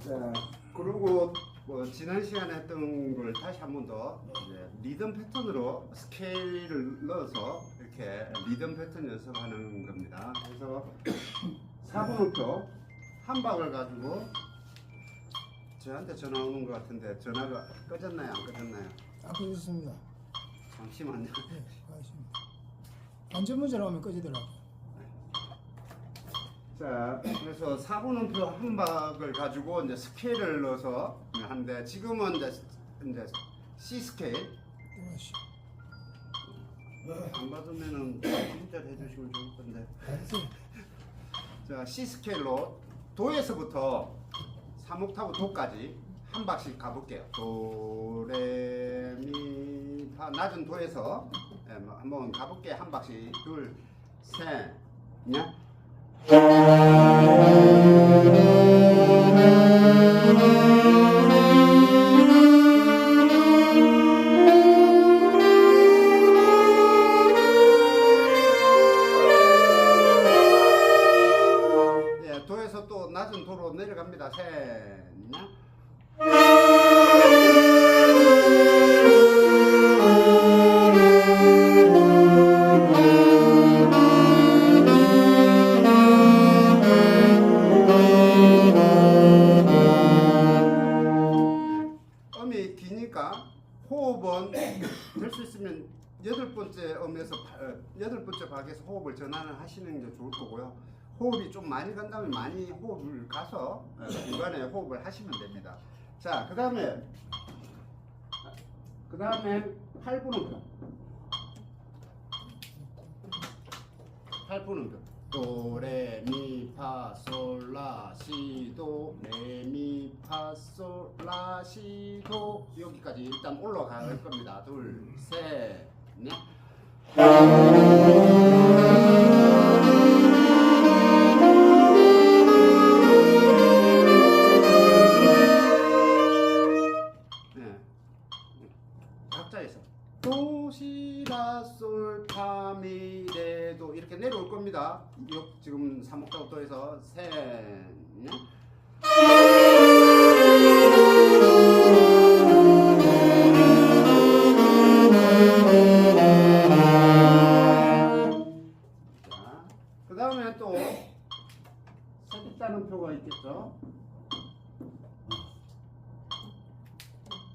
자, 그리고 뭐 지난 시간에 했던 걸 다시 한 번 더 리듬 패턴으로 스케일을 넣어서 이렇게 리듬 패턴 연습하는 겁니다. 그래서 4분음표 한 박을 가지고 저한테 전화 오는 것 같은데 전화가 꺼졌나요? 안 꺼졌나요? 안 꺼졌습니다. 잠시만요. 네, 알겠습니다. 안전 문제로 하면 꺼지더라고요. 자, 그래서 4분음표 한 박을 가지고 이제 스케일을 넣어서 하는데 지금은 이제 C 스케일 안 받으면은 진짜 해주시면 좋을 건데. 알겠어요. 자, C 스케일로 도에서부터 3옥타브 도까지 한 박씩 가볼게요. 도, 레, 미, 파 낮은 도에서 한번 가볼게요. 한 박씩 둘, 셋, 넷. 도에서 또 낮은 도로 내려갑니다. 셋, 넷. 음이 기니까 호흡은 될 수 있으면 8번째 음에서 8번째 박에서 호흡을 전환을 하시는 게 좋을 거고요. 호흡이 좀 많이 간다면 많이 호흡을 가서 중간에 호흡을 하시면 됩니다. 자, 그 다음에 8분음표. 8분음표. 도, 레, 미, 파, 솔, 라, 시, 도, 레, 미, 파, 솔, 라, 시, 도 여기까지 일단 올라갈 겁니다. 둘, 셋, 넷. 각자에서 도, 시, 라, 솔, 파, 미, 레, 도 이렇게 내려올 겁니다. 지금 3옥타브도에서 셋, 넷. 자, 그 다음에 또 색있다는 표가 있겠죠.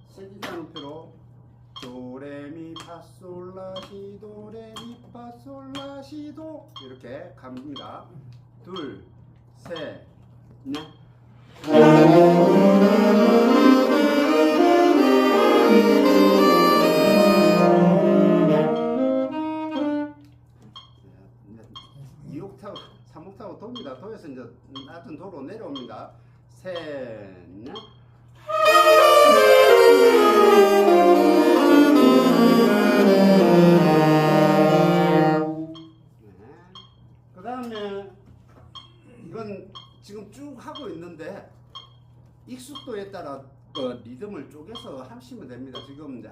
색있다는 표로 도, 레, 미, 파, 솔, 라, 시, 도, 레, 미, 파, 솔, 라, 시, 도 이렇게 갑니다. 둘, 셋, 넷. 이 옥타브, 3옥타브 도입니다. 도에서 이제 낮은 도로 내려옵니다. 셋, 넷. 그 다음에 이건 지금 쭉 하고 있는데 익숙도에 따라 리듬을 쪼개서 하시면 됩니다. 지금 이제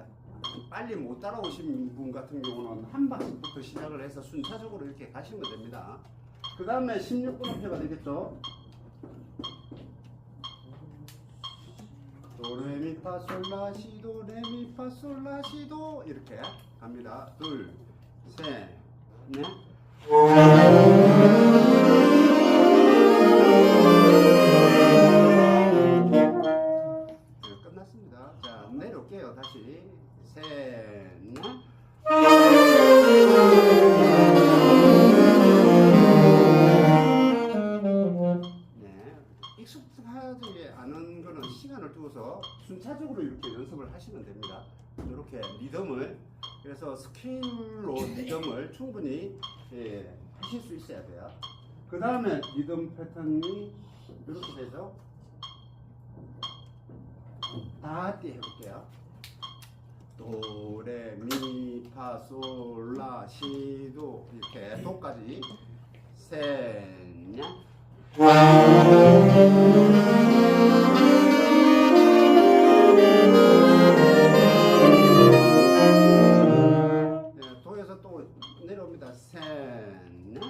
빨리 못 따라오신 분 같은 경우는 한 박씩부터 시작을 해서 순차적으로 이렇게 가시면 됩니다. 그 다음에 16분음표가 되겠죠. 도, 레, 미, 파, 솔, 라, 시, 도, 레, 미, 파, 솔, 라, 시, 도 이렇게 갑니다. 둘, 셋, 넷. 끝났습니다. 자, 내려올게요. 다시 셋, 넷. 익숙하지 않은 거는 시간을 두어서 순차적으로 이렇게 연습을 하시면 됩니다. 이렇게 리듬을, 그래서 스케일로 리듬을 충분히 하실 수 있어야 돼요. 그 다음에 리듬 패턴이 이렇게 되죠. 다 함께 해볼게요. 도, 레, 미, 파, 솔, 라, 시, 도 이렇게 도까지 셋, 넷. 도에서 또 내려옵니다. 셋, 넷.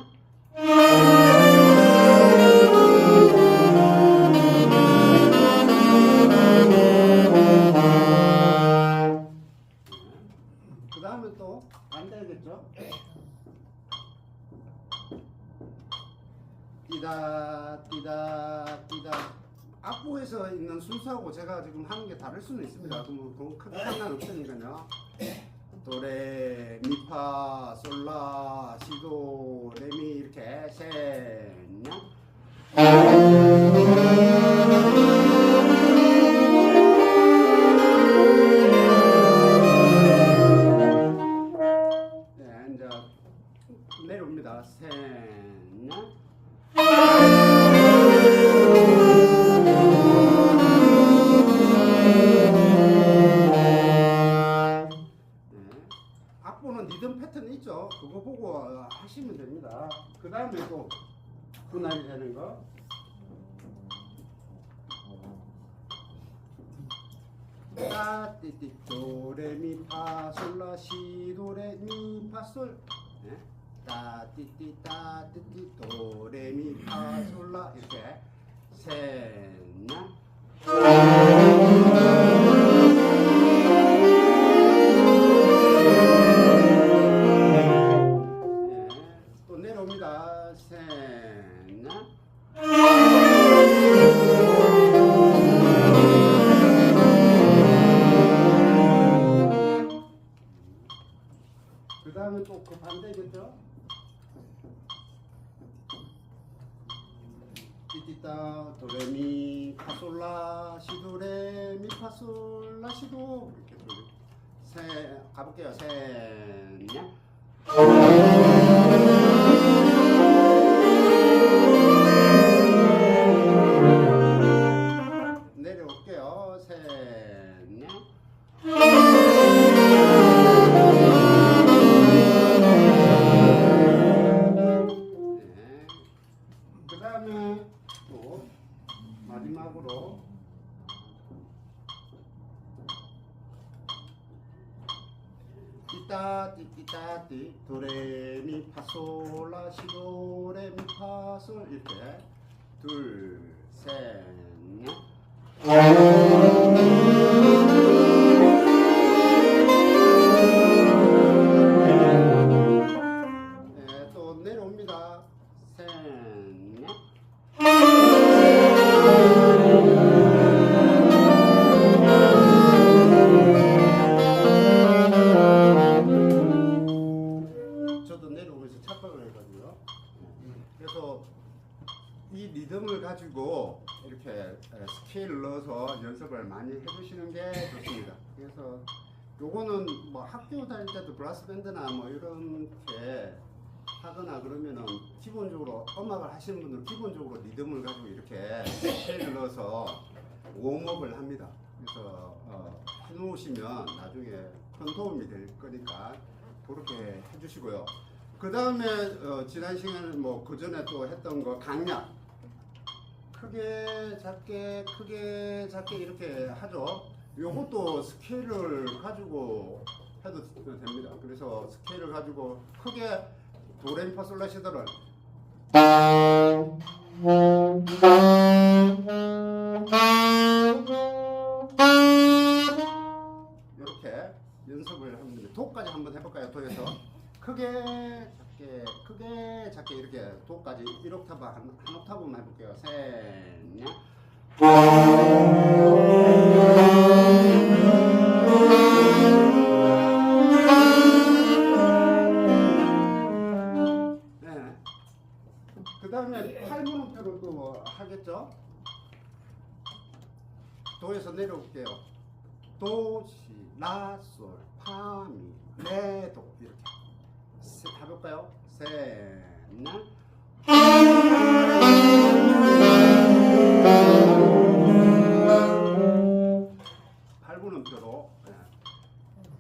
띠다 띠다 띠다. 악보에서 있는 순서하고 제가 지금 하는 게 다를 수는 있습니다. 그건 크게 상관없으니까요. 도레 미파 솔라 시도 레미 이렇게 셋냐. 네, 이제 내려옵니다. 셋냐. 악보는 리듬 패턴 있죠. 그거 보고 하시면 됩니다. 그 다음에 또 분할이 되는 거. 따띠띠 도레미파솔라시 도레미파솔. 따띠띠 따띠띠 도레미파솔라 이렇게 셋냐. 또 내려옵니다. 셋냐. 그 다음에 또 그 반대겠죠? 띠띠따 도레미 파솔라 시도레 미 파솔라 시도 이렇게 돌려. 세 가볼게요. 셋냐. 내려올게요. 셋냐. 그 다음에 또 마지막으로 띠따 띠띠따띠 도레미 파솔라 시도레미 파솔 이렇게 둘 셋냐. 네, 또 내려옵니다. 셋냐. 저도 내려오면서 착각을 해가지고요. 그래서 이 리듬을 가지고 이렇게 스케일을 넣어서 연습을 많이 해주시는 게 좋습니다. 그래서 요거는 뭐 학교 다닐 때도 브라스 밴드나 뭐 이렇게 하거나 그러면은 기본적으로 음악을 하시는 분들은 기본적으로 리듬을 가지고 이렇게 스케일을 넣어서 웜업을 합니다. 그래서 해놓으시면 나중에 큰 도움이 될 거니까 그렇게 해주시고요. 그 다음에 지난 시간에 뭐 그 전에 또 했던 거 강약 크게 작게 크게 작게 이렇게 하죠. 요것도 스케일을 가지고 해도 됩니다. 그래서 스케일을 가지고 크게 도레미파솔라시도를 이렇게 연습을 하면 됩니다. 도까지 한번 해볼까요? 도에서 크게 작게 이렇게 도까지 1옥타브 한 옥타브만 해볼게요. 셋냐. 네. 그 다음에 팔문음표를 또 하겠죠. 도에서 내려올게요. 도, 시, 라, 솔, 파, 미, 레, 도 이렇게 해볼까요? 셋냐. 팔분음표로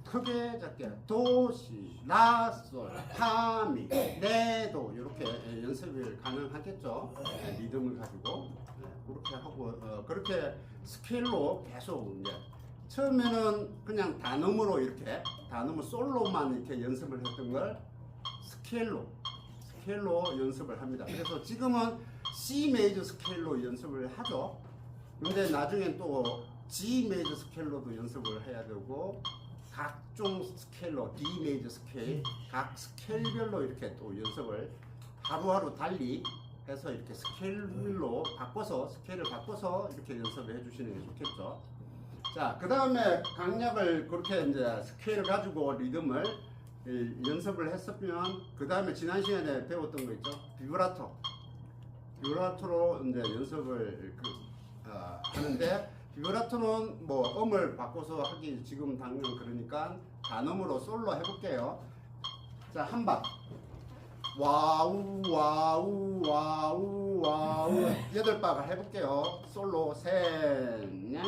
크게 작게 도, 시, 라, 솔, 파, 미, 레, 도 이렇게 연습이 가능하겠죠. 리듬을 가지고 그렇게 하고 그렇게 스케일로 계속 이제 처음에는 그냥 단음으로 이렇게 단음을 솔로만 이렇게 연습을 했던 걸 스케일로 연습을 합니다. 그래서 지금은 C 메이저 스케일로 연습을 하죠. 근데 나중엔 또 G 메이저 스케일로도 연습을 해야 되고 각종 스케일로 D 메이저 스케일 각 스케일별로 이렇게 또 연습을 하루하루 달리 해서 이렇게 스케일로 바꿔서 스케일을 바꿔서 이렇게 연습을 해주시는 게 좋겠죠. 자, 그 다음에 강약을 그렇게 이제 스케일을 가지고 리듬을 연습을 했으면 그 다음에 지난 시간에 배웠던 거 있죠. 비브라토로 이제 연습을 하는데 비브라토는 뭐 음을 바꿔서 하기 지금 당장 그러니까 단음으로 솔로 해볼게요. 자, 한 박. 와우 와우 와우 와우 8박을 해볼게요. 솔로 셋 넷.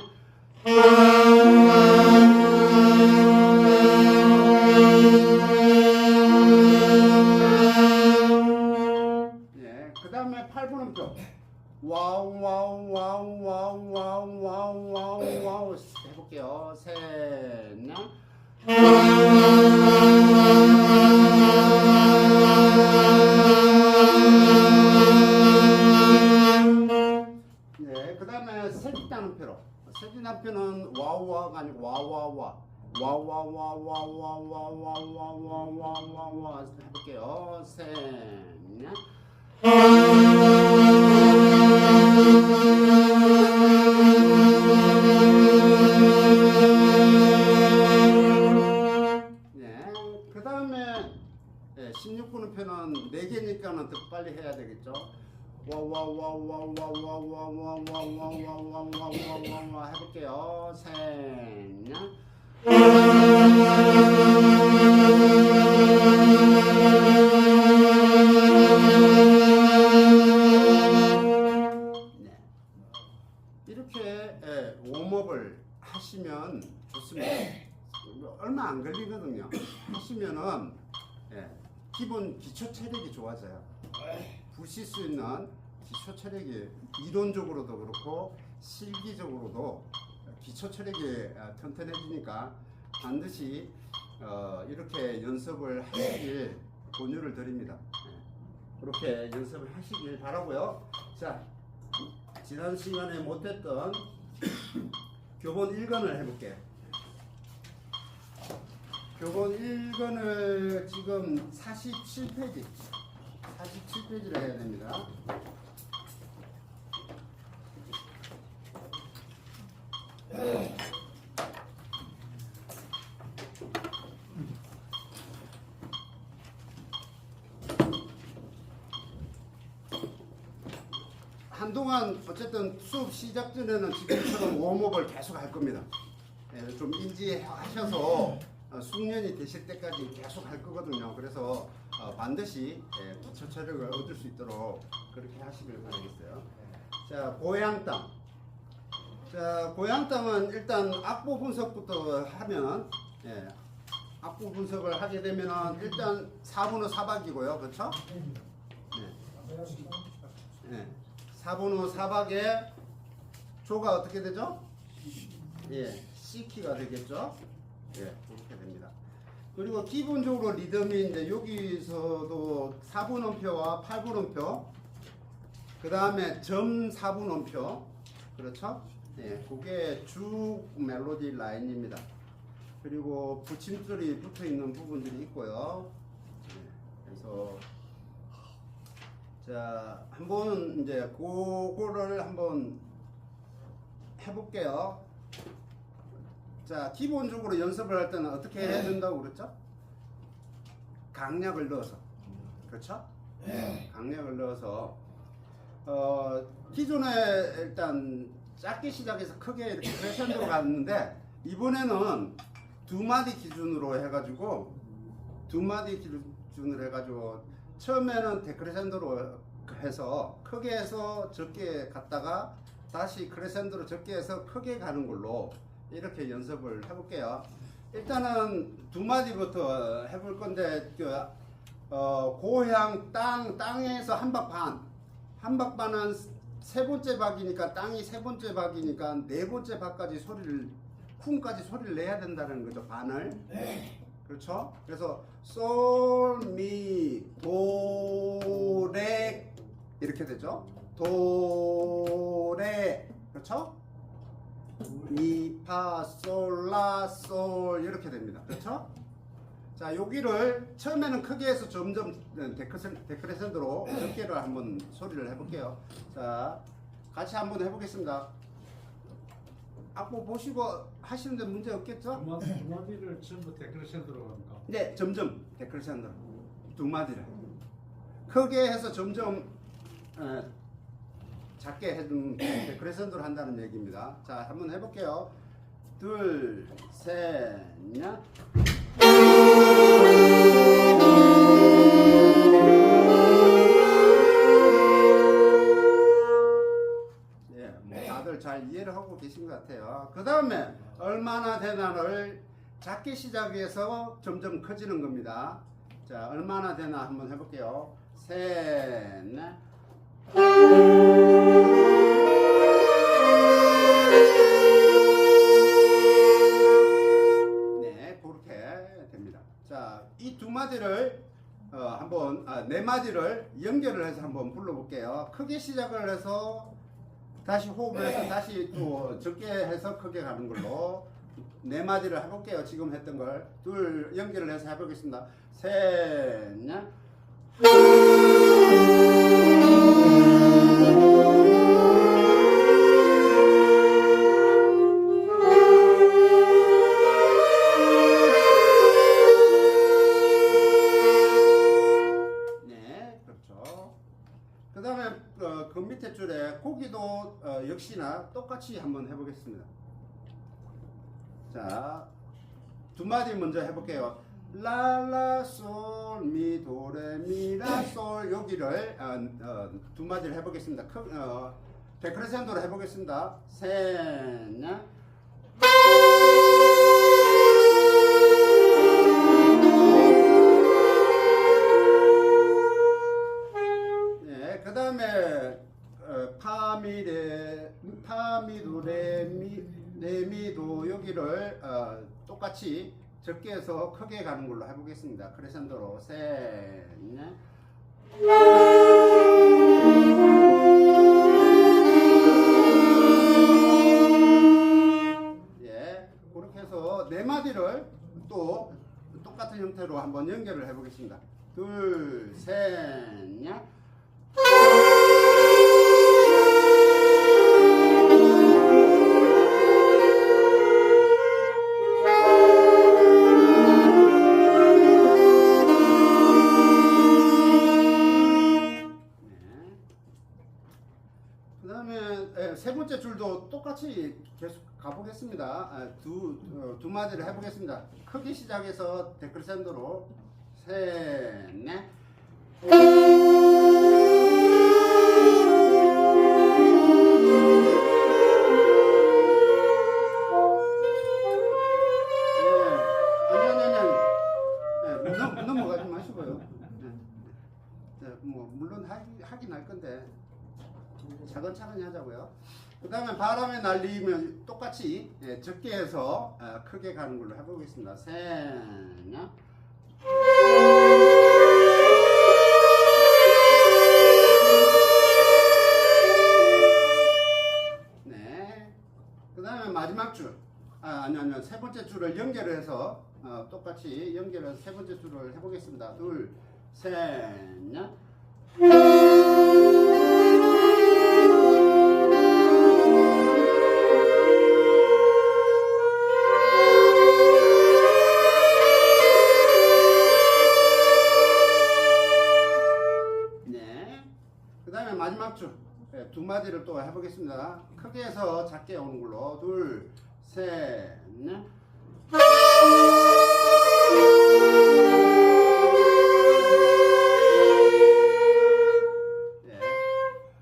예, 그 다음에 8분음표 와우 와우 와우 와우 와우 와우 와우 와우 해볼게요. 셋 넷. 네, 그 다음에 세진단음표로 세진단표는 와우와가 아니고 와와와 와와와와와와와와와와와와 해볼게요. 셋 넷. 네, 그 다음에 16분음표는 4개니까는 더 빨리 해야 되겠죠. 와와와와와와와와와와와와와와와와와 해볼게요. 셋 넷. 이렇게 웜업을 하시면 좋습니다. 얼마 안 걸리거든요. 하시면은 기본 기초 체력이 좋아져요. 부실 수 있는 기초 체력이 이론적으로도 그렇고 실기적으로도 기초 체력이 튼튼해지니까 반드시 이렇게 연습을 하시길 권유를 드립니다. 그렇게 연습을 하시길 바라고요. 자, 지난 시간에 못했던 교본 1권을 해볼게요. 교본 1권을 지금 47페이지를 해야 됩니다. 한동안 어쨌든 수업 시작 전에는 지금처럼 웜업을 계속 할 겁니다. 좀 인지하셔서 숙련이 되실 때까지 계속 할 거거든요. 그래서 반드시 기초 체력을 얻을 수 있도록 그렇게 하시길 바라겠어요. 자, 고향 땅. 자, 고향 땅은 일단 악보 분석부터 하면 악보 분석을 하게 되면은 일단 4분의 4박이고요. 그렇죠? 네. 4분의 4박에 조가 어떻게 되죠? C키가 되겠죠? 그렇게 됩니다. 그리고 기본적으로 리듬이 이제 여기서도 4분음표와 8분음표, 그 다음에 점 4분음표, 그렇죠? 그게 주 멜로디 라인입니다. 그리고 붙임줄이 붙어 있는 부분들이 있고요. 그래서 자, 한번 이제 그거를 한번 해볼게요. 자, 기본적으로 연습을 할 때는 어떻게 해야 된다고 그랬죠? 강약을 넣어서, 그렇죠? 강약을 넣어서 기존에 일단 작게 시작해서 크게 이렇게 크레센도로 갔는데 이번에는 두 마디 기준으로 해가지고 처음에는 데크레센도로 해서 크게 해서 적게 갔다가 다시 크레센도로 적게 해서 크게 가는 걸로 이렇게 연습을 해볼게요. 일단은 두 마디부터 해볼 건데 고향 땅에서 한 박 반, 한 박 반은 세 번째 박이니까 땅이 세 번째 박이니까 네 번째 박까지 쿵까지 소리를 내야 된다는 거죠. 반을. 그렇죠? 그래서 솔, 미, 도, 레 이렇게 되죠. 도, 레. 그렇죠? 미, 파, 솔, 라, 솔 이렇게 됩니다. 그렇죠? 자, 여기를 처음에는 크게 해서 점점 데크레센드로 적게를 한번 소리를 해볼게요. 자, 같이 한번 해보겠습니다. 악보 보시고 하시는데 문제 없겠죠? 두 마디를 전부 데크레센드로 갑니까? 네, 점점 데크레센드로 두 마디를 크게 해서 점점 작게 해준 데크레센드로 한다는 얘기입니다. 자, 한번 해볼게요. 둘, 셋, 넷. 다들 잘 이해를 하고 계신 것 같아요. 그 다음에 얼마나 되나를 작게 시작해서 점점 커지는 겁니다. 자, 얼마나 되나 한번 해볼게요. 셋, 넷. 네, 그렇게 됩니다. 자, 이 두 마디를 한번 네 마디를 연결을 해서 한번 불러볼게요. 크게 시작을 해서 다시 호흡을 해서 다시 또 적게 해서 크게 가는 걸로 네 마디를 해볼게요. 지금 했던 걸 둘 연결을 해서 해보겠습니다. 셋, 넷. 네, 그렇죠. 그 다음에 그 밑에 줄에 고기도 역시나 똑같이 한번 해보겠습니다. 자, 두 마디 먼저 해볼게요. 라라 솔 미 도 레 미 라 솔 여기를 두 마디를 해보겠습니다. 데크레센도로 해보겠습니다. 셋, 넷. 네, 그 다음에 파미도 레미도 여기를 똑같이 적게 해서 크게 가는 걸로 해보겠습니다. 크레센도로 셋, 넷. 예, 그렇게 해서 네 마디를 또 똑같은 형태로 한번 연결을 해보겠습니다. 둘, 셋, 넷. 세 번째 줄도 똑같이 계속 가보겠습니다. 두 마디를 해보겠습니다. 크게 시작해서 데크레센도로 셋, 넷. 넘어가지 마시고요. 뭐 물론 하긴 할 건데. 차근차근히 하자고요. 그 다음에 바람에 날리면 똑같이 적게 해서 크게 가는 걸로 해보겠습니다. 셋, 넷. 네. 그 다음에 마지막 줄. 아니요. 세 번째 줄을 연결을 해서 똑같이 연결해서 세 번째 줄을 해보겠습니다. 둘, 셋, 넷. 마지막 줄 두 마디를 또 해보겠습니다. 크게 해서 작게 오는 걸로 둘, 셋, 넷.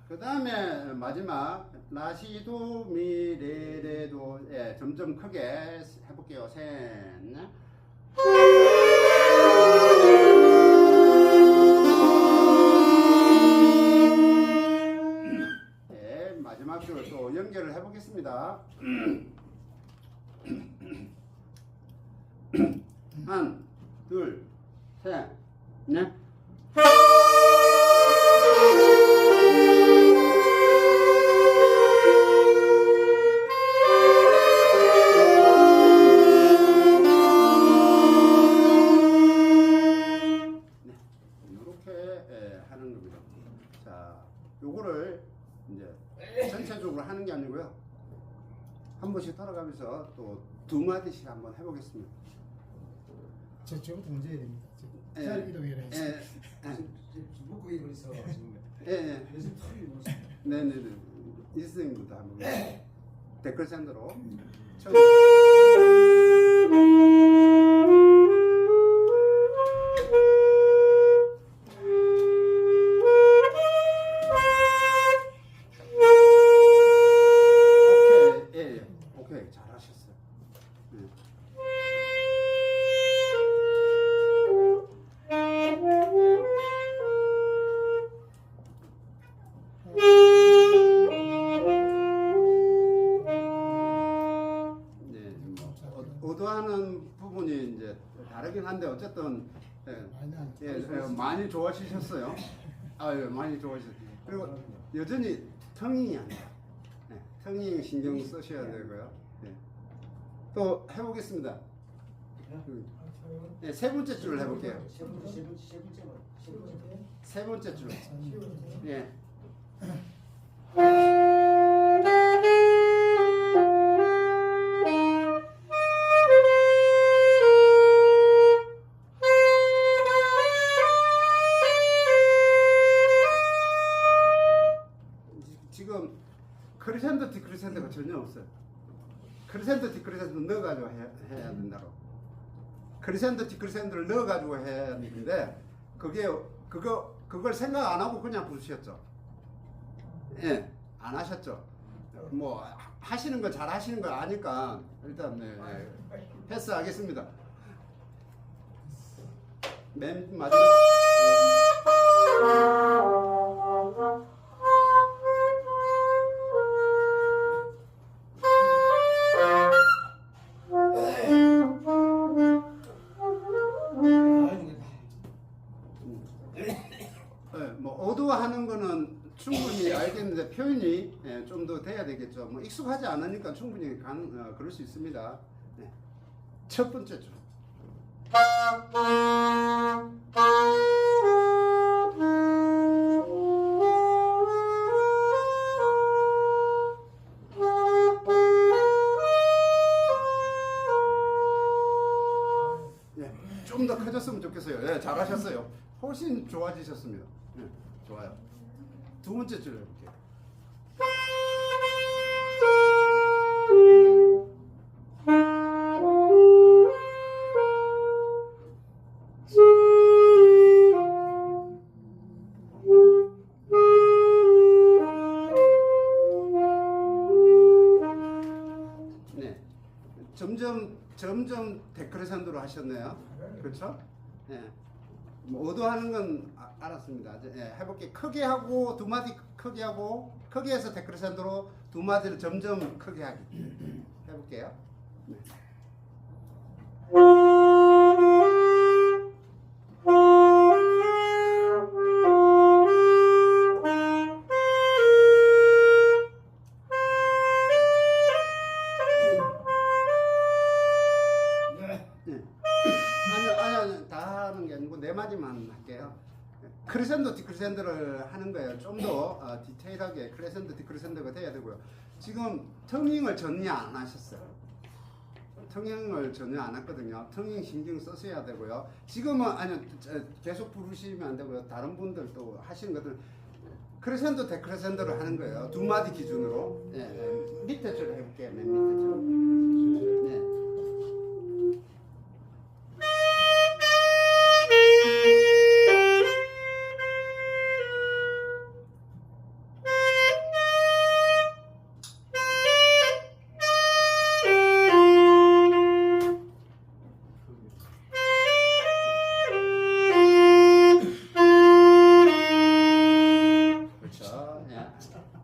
그 다음에 마지막 라시도 미레레도 점점 크게 해볼게요. 셋, 넷. 마지막 줄을 또 연결을 해보겠습니다. 한, 둘, 셋, 넷. 전체적으로 하는 게 아니고요. 한 번씩 돌아가면서 또 두 마디씩 한번 해보겠습니다. 저부터 먼저 해야 됩니다. 예. 잘 이동해라 해서. 묶고 이거 있어 지금. 예. 요즘 털이 무슨. 네네네. 이선생님부터 한번 댓글 샌드로 처음. 오케이, 예, 오케이, 잘하셨어요. 예. 네, 의도하는 부분이 이제 다르긴 한데 어쨌든 많이 좋아지셨어요. 많이 좋아지셨어요. 그리고 여전히 텅잉이 안 돼요. 텅잉 신경 쓰셔야 되고요. 또 해보겠습니다. 세 번째 줄을 해볼게요. 세 번째 줄. 예. 지금 크리센도 디크리센도가 전혀 없어요. 크리센도 디크리센도 넣어가지고 해야 된다고. 크리센도 디크리센도를 넣어가지고 해야 되는데 그걸 생각 안 하고 그냥 부르셨죠. 예, 안 하셨죠. 뭐 하시는 거 잘 하시는 거 아니까 일단 패스하겠습니다. 맨 마지막. 뭐 어두워하는 거는 충분히 알겠는데 표현이 좀 더 돼야 되겠죠. 뭐 익숙하지 않으니까 충분히 그럴 수 있습니다. 첫 번째 줄. 좀 더 커졌으면 좋겠어요. 잘하셨어요. 훨씬 좋아지셨습니다. 좋아요. 두 번째 줄 해볼게요. 네, 점점 데크레산도로 하셨네요. 그렇죠? 네. 뭐 의도하는 건 알았습니다. 해볼게. 크게 하고 두 마디 크게 하고 크게해서 데크레산도로 두 마디를 점점 크게 하기. 해볼게요. 네. 아니요, 다 하는 게 아니고 네 마디만 할게요. 크레센도 디크레센도를 하는 거예요. 좀 더 디테일하게 크레센도 디크레센도가 돼야 되고요. 지금 텅잉을 전혀 안 하셨어요. 텅잉을 전혀 안 했거든요. 텅잉 신경 쓰셔야 되고요. 지금은 아니요, 계속 부르시면 안 되고요. 다른 분들도 하시는 것들 크레센도 데크레센도를 하는 거예요. 두 마디 기준으로. 밑에 줄 해볼게요. 맨 밑에 줄. 네.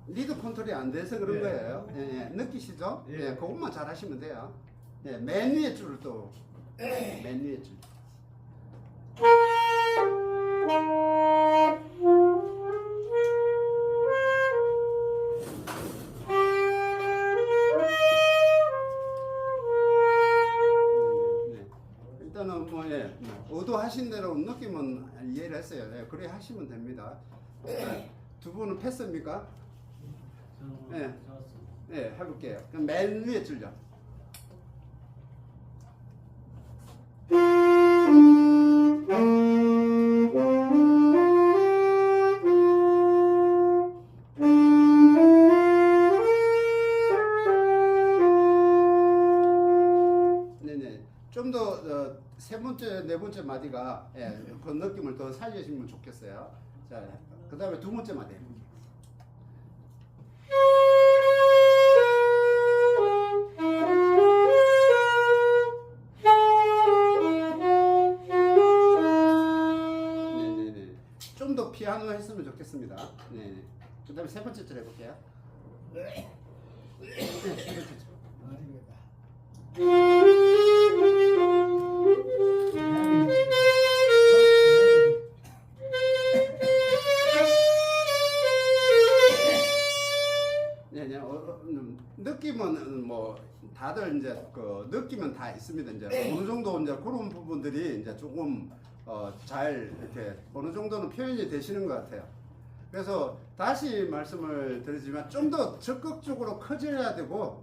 리드 컨트롤이 안 돼서 그런 거예요. 느끼시죠? 그것만 잘 하시면 돼요. 맨 위에 줄을 또, 맨 위에 줄. 일단은 뭐, 의도하신 대로 느낌은 이해를 했어요. 그래 하시면 됩니다. 두 분은 패스입니까? 예, 예, 해볼게요. 그럼 맨 위에 줄려. 네네. 좀 더 세 번째, 네 번째 마디가 그 느낌을 더 살려주시면 좋겠어요. 자, 그 다음에 두 번째 마디 해볼게요. 네네네. 좀 더 피아노 했으면 좋겠습니다. 네. 그 다음에 세 번째 줄 해볼게요. 네, 세 번째 줄. 아, 이거다. 네, 네. 느낌은 뭐 다들 이제 그 느낌은 다 있습니다. 이제 어느 정도 이제 그런 부분들이 이제 조금 잘 이렇게 어느 정도는 표현이 되시는 것 같아요. 그래서 다시 말씀을 드리지만 좀 더 적극적으로 커져야 되고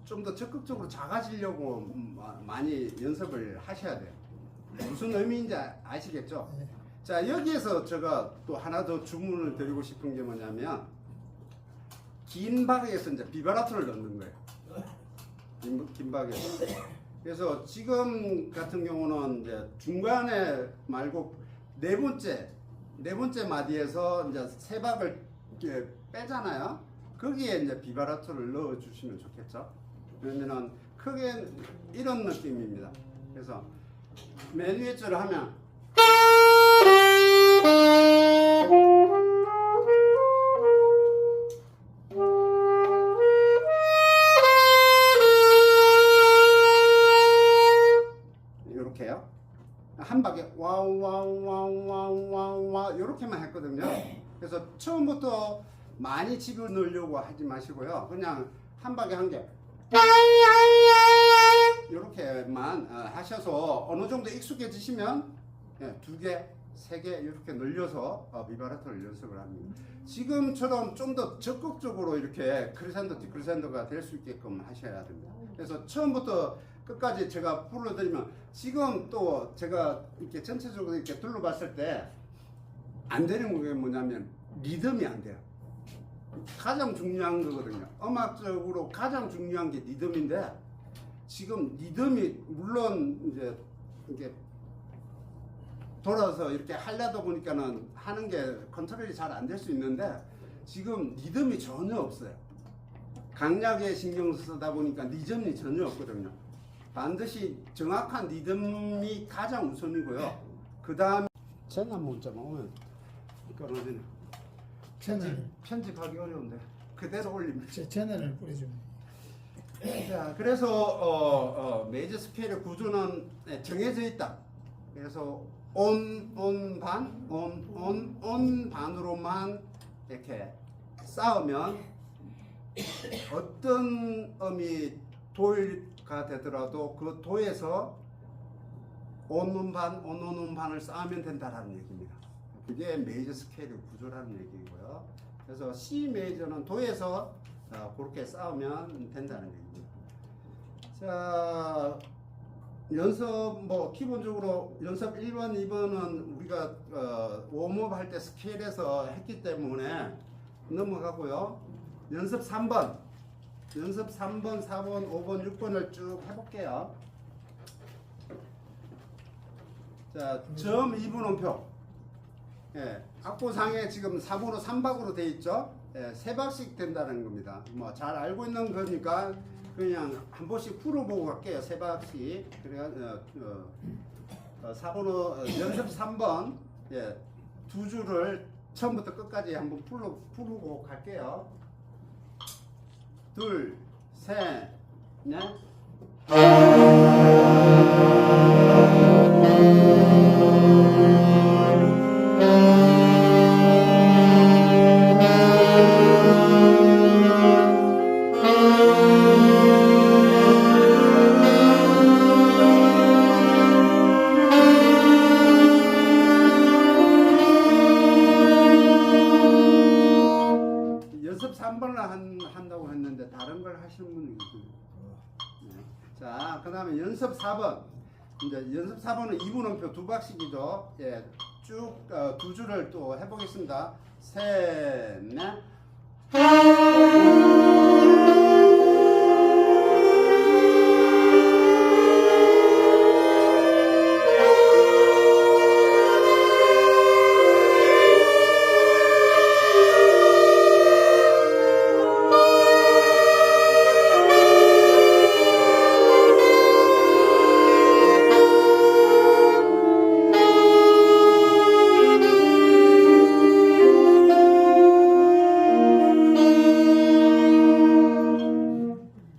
좀 더 적극적으로 작아지려고 많이 연습을 하셔야 돼요. 무슨 의미인지 아시겠죠? 네. 자, 여기에서 제가 또 하나 더 주문을 드리고 싶은 게 뭐냐면 긴 박에서 이제 비바라토를 넣는 거예요. 긴 박에서. 그래서 지금 같은 경우는 이제 중간에 말고 네 번째 마디에서 이제 세 박을 이렇게 빼잖아요. 거기에 이제 비바라토를 넣어 주시면 좋겠죠. 그러면은 크게 이런 느낌입니다. 그래서 맨 위에 줄을 하면 이렇게요. 한 박에 와우 와우 와우 와우 와우 와우 이렇게만 했거든요. 그래서 처음부터 많이 집어넣으려고 하지 마시고요. 그냥 한 박에 한 개 이렇게만 하셔서 어느 정도 익숙해지시면 두 개, 세 개 이렇게 늘려서 비바라토를 연습을 합니다. 지금처럼 좀 더 적극적으로 이렇게 크리산도, 디크리산도가 될 수 있게끔 하셔야 됩니다. 그래서 처음부터 끝까지 제가 불러드리면 지금 또 제가 이렇게 전체적으로 이렇게 둘러봤을 때 안 되는 게 뭐냐면 리듬이 안 돼요. 가장 중요한 거거든요. 음악적으로 가장 중요한 게 리듬인데 지금 리듬이 물론 이제 이렇게 돌아서 이렇게 하려다 보니까는 하는 게 컨트롤이 잘 안 될 수 있는데 지금 리듬이 전혀 없어요. 강약에 신경 쓰다 보니까 리듬이 전혀 없거든요. 반드시 정확한 리듬이 가장 우선이고요. 그 다음 전화 문자만 오면 끊어지네. 편집하기 어려운데 그대로 올립니다. 제 채널을 뿌려주면. 자, 그래서 메이저 스케일의 구조는 정해져 있다. 그래서 온 반으로만 이렇게 쌓으면 어떤 음이 도가 되더라도 그 도에서 온 반을 쌓으면 된다라는 얘기입니다. 그게 메이저 스케일의 구조라는 얘기고요. 그래서 C 메이저는 도에서 그렇게 쌓으면 된다는 얘기입니다. 자, 연습 뭐 기본적으로 연습 1번, 2번은 우리가 웜업 할 때 스케일에서 했기 때문에 넘어가고요. 연습 3번, 4번, 5번, 6번을 쭉 해볼게요. 자, 점 2분음표. 예, 악보상에 지금 4분호 3박으로 돼 있죠. 예, 3박씩 된다는 겁니다. 뭐 잘 알고 있는 거니까 그냥 한 번씩 풀어보고 갈게요. 3박씩. 그래야 4번호 연습 3번 예, 두 줄을 처음부터 끝까지 한번 풀고 갈게요. 둘, 셋, 넷. 연습 3번을 한 한다고 했는데 다른 걸 하시는 분이 계십니다. 네. 자, 그 다음에 연습 4번. 이제 연습 4번은 2분음표 두 박씩이죠. 예, 쭉 두 줄을 또 해보겠습니다. 셋, 넷.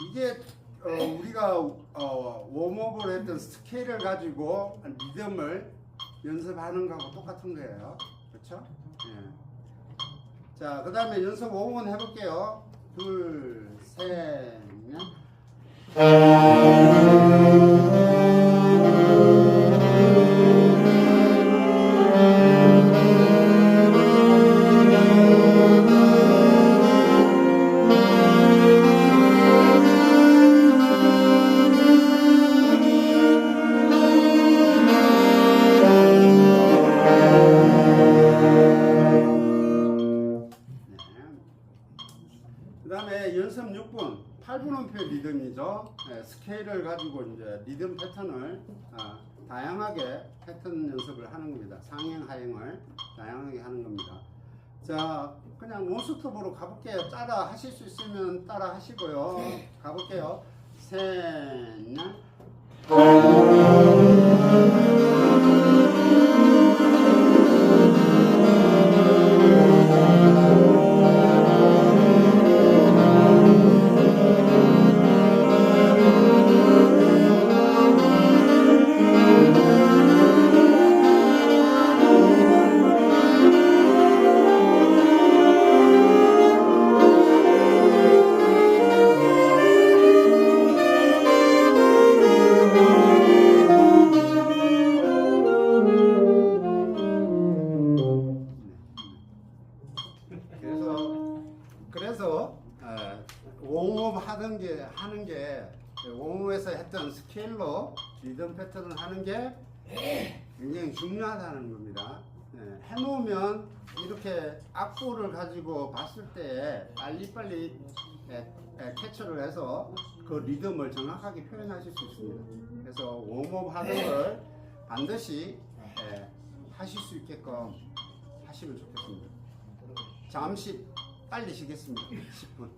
이게 우리가 웜업을 했던 스케일을 가지고 리듬을 연습하는 거하고 똑같은 거예요. 그렇죠? 예. 자, 그 다음에 연습 5분 해볼게요. 둘, 셋, 넷. 그 다음에 연습 6분, 8분음표 리듬이죠. 네, 스케일을 가지고 이제 리듬 패턴을 다양하게 패턴 연습을 하는 겁니다. 상행, 하행을 다양하게 하는 겁니다. 자, 그냥 논스톱으로 가볼게요. 따라 하실 수 있으면 따라 하시고요. 가볼게요. 셋, 넷. 그래서 웜업 하는 게 웜업에서 했던 스케일로 리듬 패턴을 하는 게 굉장히 중요하다는 겁니다. 해놓으면 이렇게 악보를 가지고 봤을 때 빨리빨리 캐처를 해서 그 리듬을 정확하게 표현하실 수 있습니다. 그래서 웜업 하는 걸 반드시 하실 수 있게끔 하시면 좋겠습니다. 잠시 빨리 쉬겠습니다. 10분.